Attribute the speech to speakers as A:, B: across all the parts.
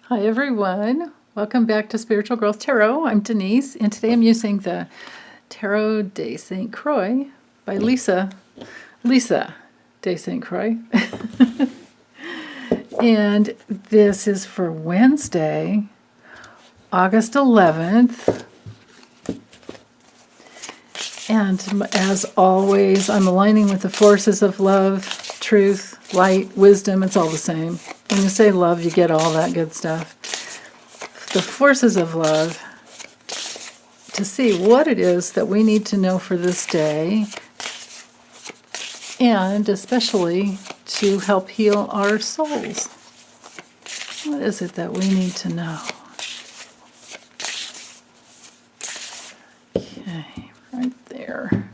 A: Hi everyone, welcome back to Spiritual Growth Tarot. I'm Denise, and today I'm using the Tarot de St. Croix by Lisa de St. Croix. And this is for Wednesday, August 11th. And as always, I'm aligning with the forces of love, truth, light, wisdom. It's all the same. When you say love, you get all that good stuff. The forces of love, to see what it is that we need to know for this day, and especially to help heal our souls. What is it that we need to know? Okay, right there.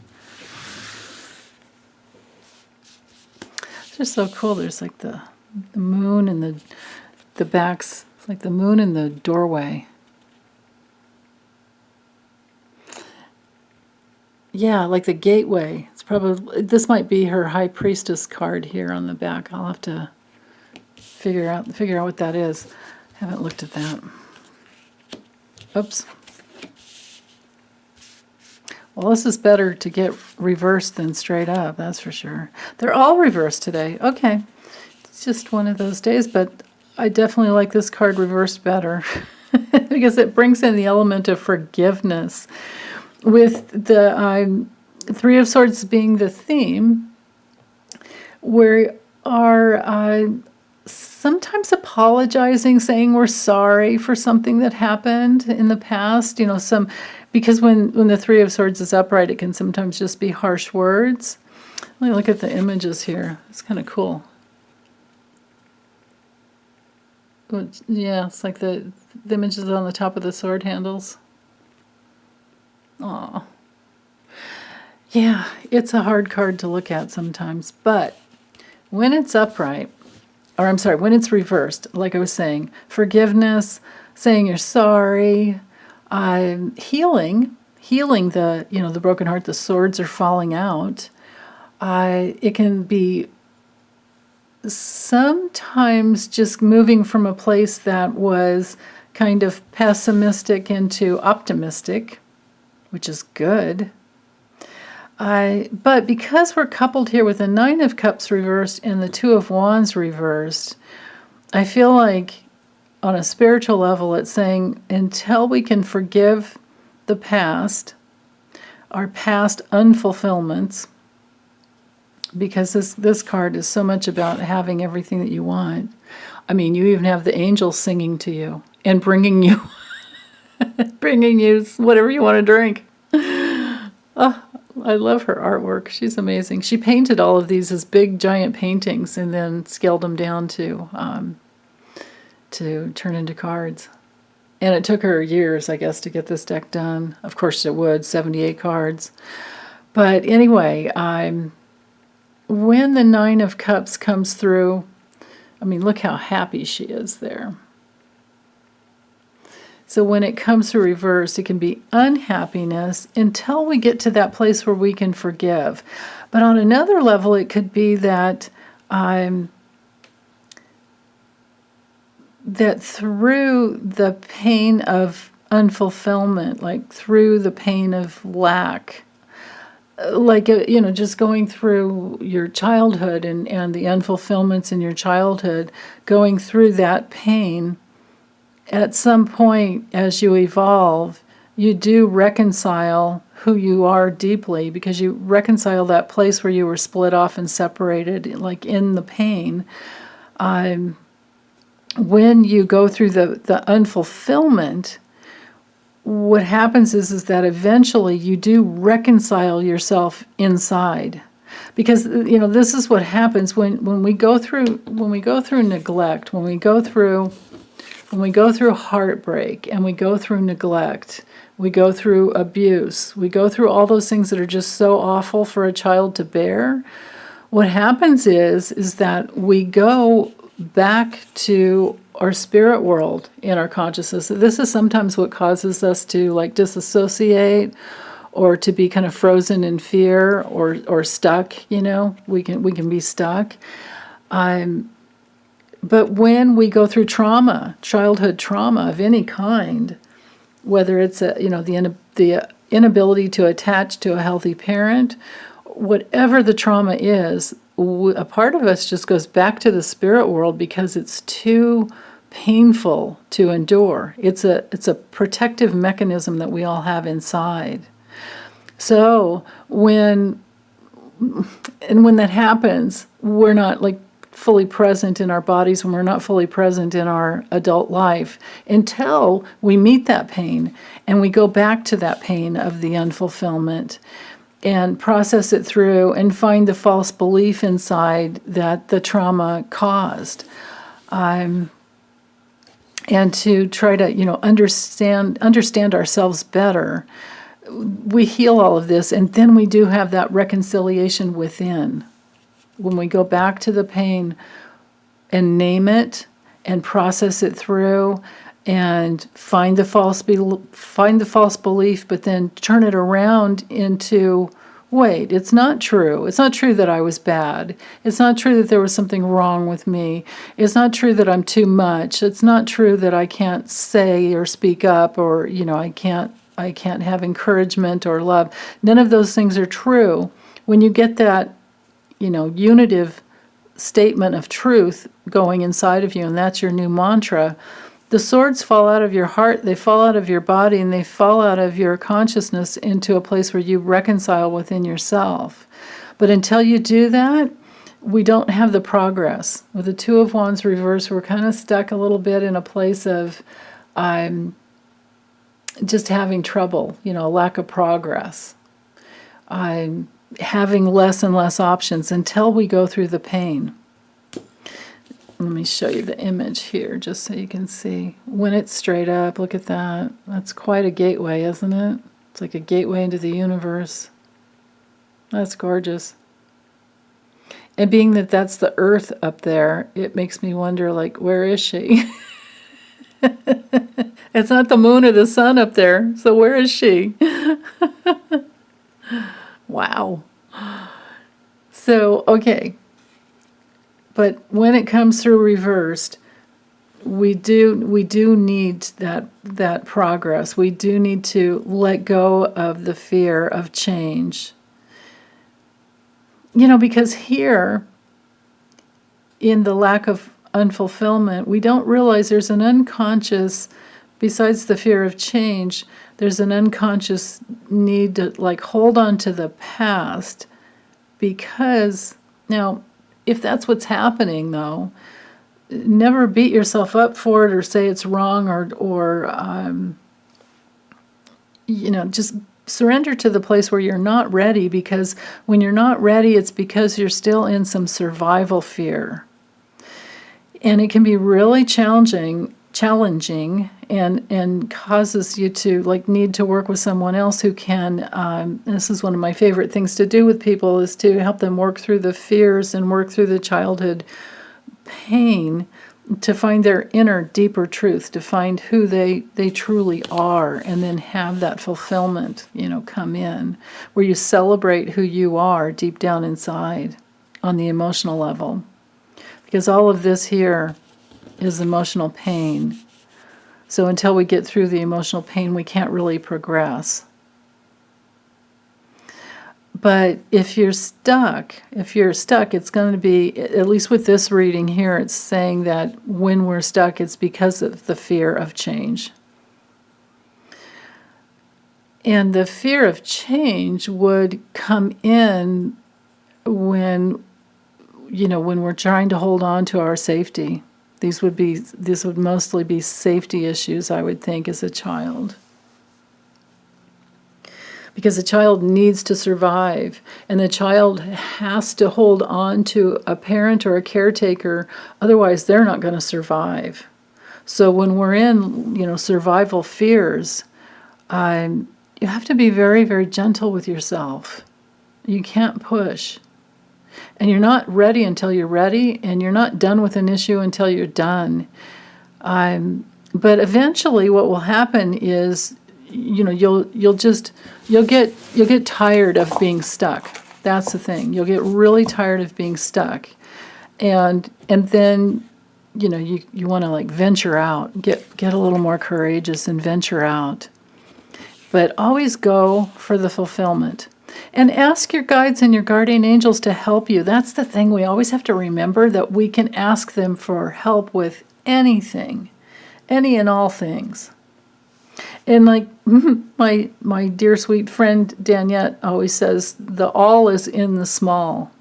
A: It's just so cool. There's like the moon and the backs. It's like the moon in the doorway. Yeah, like the gateway. It's probably, this might be her High Priestess card here on the back. I'll have to figure out what that is. Haven't looked at that. Oops. Well, this is better to get reversed than straight up, that's for sure. They're all reversed today. Okay. It's just one of those days, but I definitely like this card reversed better because it brings in the element of forgiveness. With the Three of Swords being the theme, we are sometimes apologizing, saying we're sorry for something that happened in the past. You know, because when the Three of Swords is upright, it can sometimes just be harsh words. Let me look at the images here. It's kind of cool. Yeah, it's like the images on the top of the sword handles. Aw. Yeah, it's a hard card to look at sometimes, but when it's upright, or I'm sorry, when it's reversed, like I was saying, forgiveness, saying you're sorry, healing the broken heart, the swords are falling out. It can be sometimes just moving from a place that was kind of pessimistic into optimistic, which is good. But because we're coupled here with the Nine of Cups reversed and the Two of Wands reversed, I feel like on a spiritual level it's saying until we can forgive the past, our past unfulfillments, because this card is so much about having everything that you want. I mean, you even have the angels singing to you and bringing you whatever you want to drink. Oh, I love her artwork. She's amazing. She painted all of these as big, giant paintings and then scaled them down to turn into cards. And it took her years, I guess, to get this deck done. Of course it would, 78 cards. But anyway, when the Nine of Cups comes through, I mean, look how happy she is there. So when it comes to reverse, it can be unhappiness until we get to that place where we can forgive. But on another level, it could be that that through the pain of unfulfillment, like through the pain of lack, like, just going through your childhood and the unfulfillments in your childhood, going through that pain, at some point as you evolve, you do reconcile who you are deeply, because you reconcile that place where you were split off and separated, like in the pain. When you go through the unfulfillment, what happens is that eventually you do reconcile yourself inside. Because this is what happens when we go through neglect, when we go through heartbreak, and we go through neglect, we go through abuse, we go through all those things that are just so awful for a child to bear. What happens is that we go back to our spirit world in our consciousness. This is sometimes what causes us to like disassociate, or to be kind of frozen in fear, or stuck. We can be stuck. But when we go through trauma, childhood trauma of any kind, whether it's the inability to attach to a healthy parent, whatever the trauma is, a part of us just goes back to the spirit world because it's too painful to endure. It's a protective mechanism that we all have inside. So when that happens, we're not like fully present in our bodies, when we're not fully present in our adult life until we meet that pain and we go back to that pain of the unfulfillment and process it through and find the false belief inside that the trauma caused. And to try to, understand ourselves better. We heal all of this, and then we do have that reconciliation within. When we go back to the pain and name it and process it through and find the false belief, but then turn it around into, wait, it's not true. It's not true that I was bad. It's not true that there was something wrong with me. It's not true that I'm too much. It's not true that I can't say or speak up, or I can't have encouragement or love. None of those things are true. When you get that unitive statement of truth going inside of you, and that's your new mantra, the swords fall out of your heart, they fall out of your body, and they fall out of your consciousness into a place where you reconcile within yourself. But until you do that, we don't have the progress. With the Two of Wands reverse, we're kind of stuck a little bit in a place of just having trouble, lack of progress. Having less and less options until we go through the pain. Let me show you the image here just so you can see. When it's straight up, look at that. That's quite a gateway, isn't it? It's like a gateway into the universe. That's gorgeous. And being that that's the earth up there, it makes me wonder, where is she? It's not the moon or the sun up there, so where is she? Wow. So, okay. But when it comes through reversed, we do need that progress. We do need to let go of the fear of change. Because here, in the lack of unfulfillment, we don't realize there's an unconscious, besides the fear of change, there's an unconscious need to hold on to the past, because now, if that's what's happening, though, never beat yourself up for it or say it's wrong, or just surrender to the place where you're not ready, because when you're not ready, it's because you're still in some survival fear. And it can be really challenging and causes you to need to work with someone else who can, and this is one of my favorite things to do with people, is to help them work through the fears and work through the childhood pain to find their inner, deeper truth, to find who they truly are, and then have that fulfillment, come in, where you celebrate who you are deep down inside on the emotional level. Because all of this here is emotional pain. So until we get through the emotional pain, we can't really progress. But if you're stuck, it's going to be, at least with this reading here, it's saying that when we're stuck, it's because of the fear of change. And the fear of change would come in when we're trying to hold on to our safety. This would mostly be safety issues, I would think, as a child. Because a child needs to survive, and the child has to hold on to a parent or a caretaker, otherwise they're not going to survive. So when we're in, survival fears, you have to be very, very gentle with yourself. You can't push. And you're not ready until you're ready, and you're not done with an issue until you're done. But eventually what will happen is, you'll get tired of being stuck. That's the thing. You'll get really tired of being stuck. And then you want to like venture out, get a little more courageous and venture out. But always go for the fulfillment. And ask your guides and your guardian angels to help you. That's the thing we always have to remember, that we can ask them for help with anything, any and all things. And like my dear sweet friend Daniette always says, the all is in the small.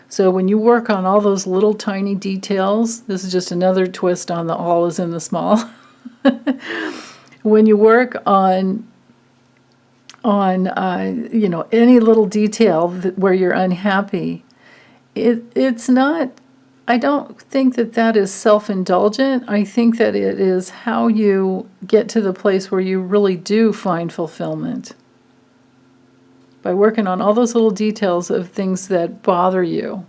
A: So when you work on all those little tiny details, this is just another twist on the all is in the small. When you work on any little detail where you're unhappy, it's not, I don't think that is self-indulgent. I think that it is how you get to the place where you really do find fulfillment. By working on all those little details of things that bother you,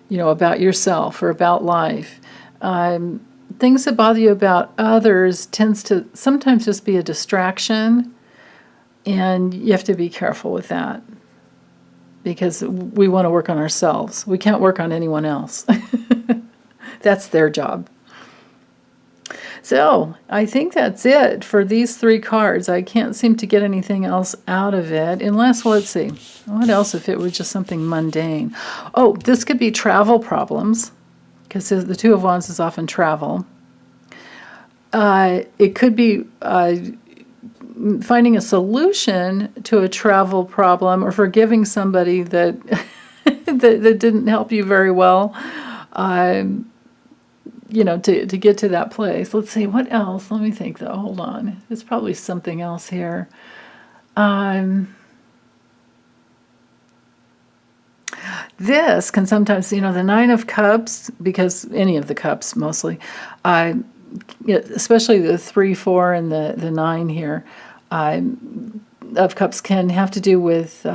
A: about yourself or about life. Things that bother you about others tends to sometimes just be a distraction. And you have to be careful with that, because we want to work on ourselves. We can't work on anyone else. That's their job. So I think that's it for these 3 cards. I can't seem to get anything else out of it, unless, let's see, what else if it was just something mundane? Oh, this could be travel problems, because the 2 of Wands is often travel. It could be finding a solution to a travel problem, or forgiving somebody that that didn't help you very well, to get to that place. Let's see, what else? Let me think, though. Hold on. There's probably something else here. This can sometimes, the 9 of Cups, because any of the cups mostly, especially the 3, 4, and the 9 here, of Cups can have to do with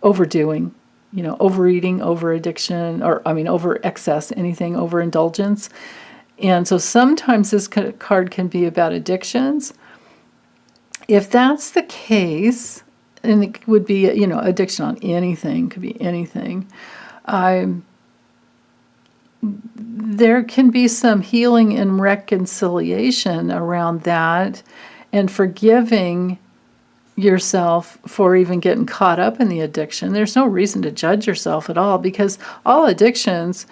A: overdoing, overeating, over addiction, or over excess, anything, overindulgence. And so sometimes this card can be about addictions. If that's the case, and it would be, addiction on anything, could be anything, there can be some healing and reconciliation around that, and forgiving yourself for even getting caught up in the addiction. There's no reason to judge yourself at all, because all addictions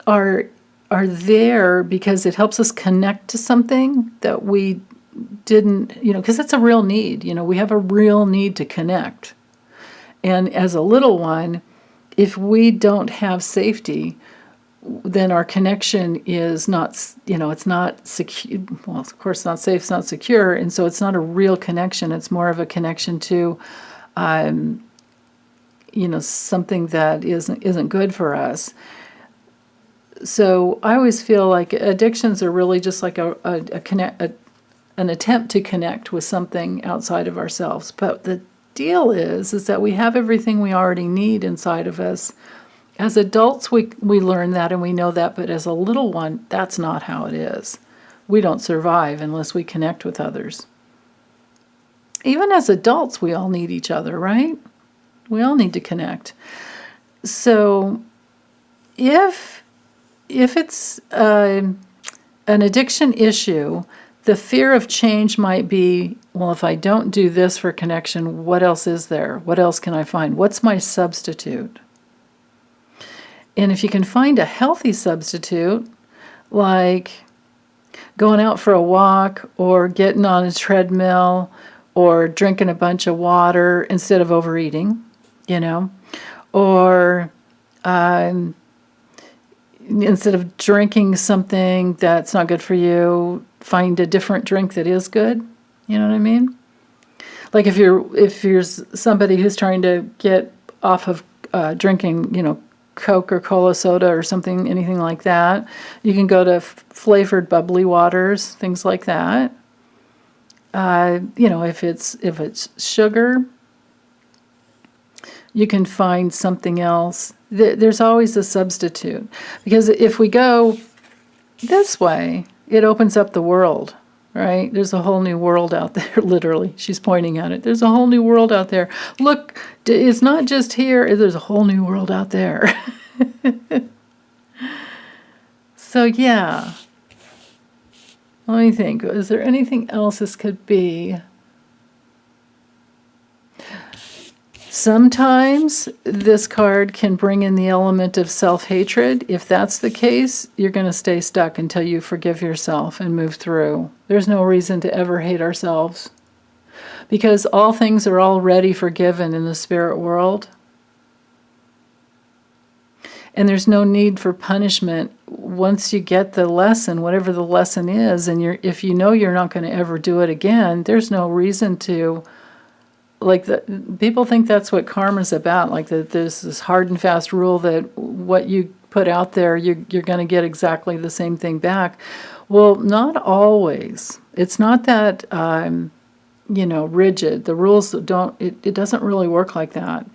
A: are there because it helps us connect to something that we didn't, because it's a real need. We have a real need to connect. And as a little one, if we don't have safety, then our connection is not, it's not secure. Well, of course, not safe, it's not secure, and so it's not a real connection. It's more of a connection to, something that isn't good for us. So I always feel like addictions are really just like an attempt to connect with something outside of ourselves. But the deal is that we have everything we already need inside of us. As adults, we learn that and we know that, but as a little one, that's not how it is. We don't survive unless we connect with others. Even as adults, we all need each other, right? We all need to connect. So if it's an addiction issue, the fear of change might be, well, if I don't do this for connection, what else is there? What else can I find? What's my substitute? And if you can find a healthy substitute, like going out for a walk, or getting on a treadmill, or drinking a bunch of water instead of overeating, or instead of drinking something that's not good for you, find a different drink that is good. You know what I mean? Like if you're somebody who's trying to get off of drinking, Coke or Cola soda or something, anything like that, you can go to flavored bubbly waters, things like that. If it's sugar, you can find something else. There's always a substitute, because if we go this way, it opens up the world, right? There's a whole new world out there, literally. She's pointing at it. There's a whole new world out there. Look, it's not just here. There's a whole new world out there. So yeah, let me think. Is there anything else this could be? Sometimes this card can bring in the element of self-hatred. If that's the case, you're going to stay stuck until you forgive yourself and move through. There's no reason to ever hate ourselves, because all things are already forgiven in the spirit world. And there's no need for punishment once you get the lesson, whatever the lesson is, and if you know you're not going to ever do it again, there's no reason to. Like, people think that's what karma's about, like that there's this hard and fast rule that what you put out there, you're going to get exactly the same thing back. Well, not always. It's not that, rigid. The rules don't, it doesn't really work like that.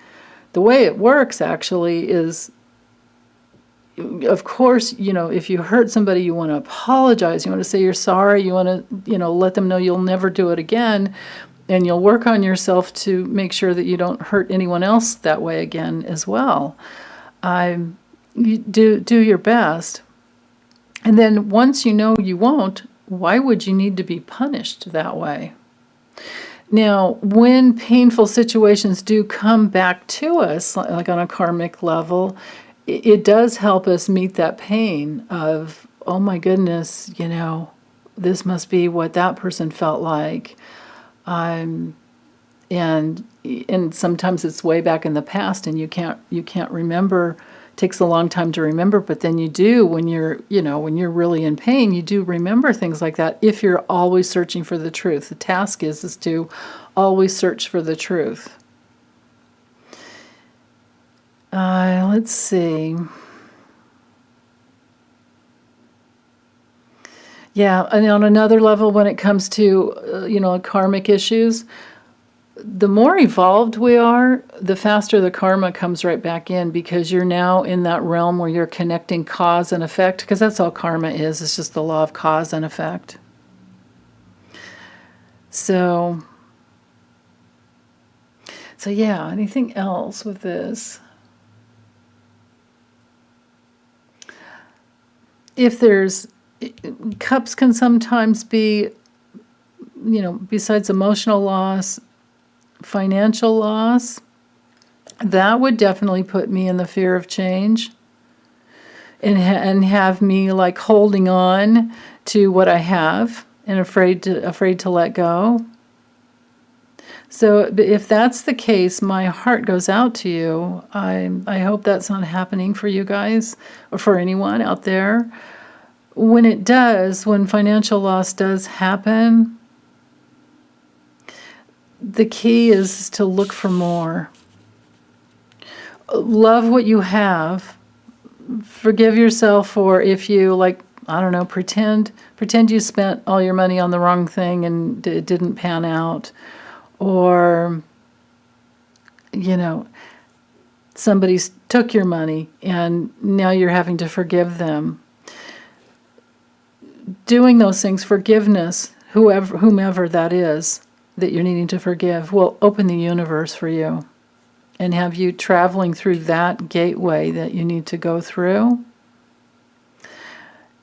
A: The way it works, actually, is, of course, if you hurt somebody, you want to apologize. You want to say you're sorry. You want to, let them know you'll never do it again. And you'll work on yourself to make sure that you don't hurt anyone else that way again as well. You do your best. And then once you know you won't, why would you need to be punished that way? Now, when painful situations do come back to us, like on a karmic level, it does help us meet that pain of, oh my goodness, this must be what that person felt like. And sometimes it's way back in the past, and you can't remember. It takes a long time to remember, but then you do when you're really in pain. You do remember things like that if you're always searching for the truth. The task is to always search for the truth. Let's see. Yeah, and on another level, when it comes to, karmic issues, the more evolved we are, the faster the karma comes right back in, because you're now in that realm where you're connecting cause and effect, because that's all karma is. It's just the law of cause and effect. So yeah, anything else with this? If there's cups can sometimes be, besides emotional loss, financial loss. That would definitely put me in the fear of change and have me like holding on to what I have and afraid to let go. So if that's the case, my heart goes out to you. I hope that's not happening for you guys or for anyone out there. When it does, when financial loss does happen, the key is to look for more. Love what you have. Forgive yourself for if you, pretend you spent all your money on the wrong thing and it didn't pan out. Or, somebody took your money and now you're having to forgive them. Doing those things, forgiveness, whomever that is that you're needing to forgive, will open the universe for you and have you traveling through that gateway that you need to go through.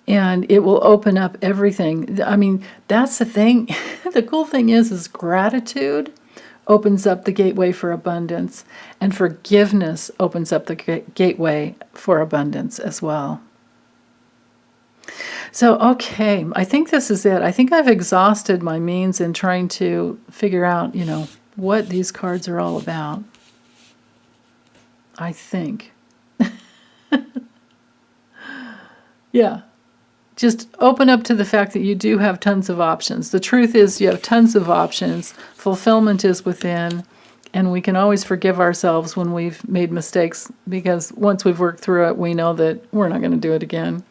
A: And it will open up everything. I mean, that's the thing. The cool thing is gratitude opens up the gateway for abundance, and forgiveness opens up the gateway for abundance as well. So, okay, I think this is it. I think I've exhausted my means in trying to figure out, what these cards are all about. I think. Yeah. Just open up to the fact that you do have tons of options. The truth is you have tons of options. Fulfillment is within, and we can always forgive ourselves when we've made mistakes, because once we've worked through it, we know that we're not going to do it again.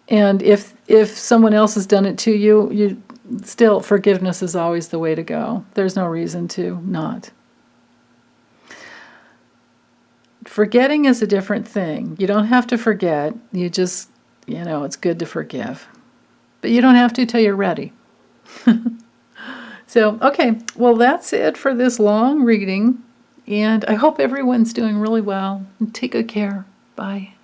A: And if someone else has done it to you, still, forgiveness is always the way to go. There's no reason to not. Forgetting is a different thing. You don't have to forget. You just, it's good to forgive. But you don't have to till you're ready. So, okay, well, that's it for this long reading. And I hope everyone's doing really well. And take good care. Bye.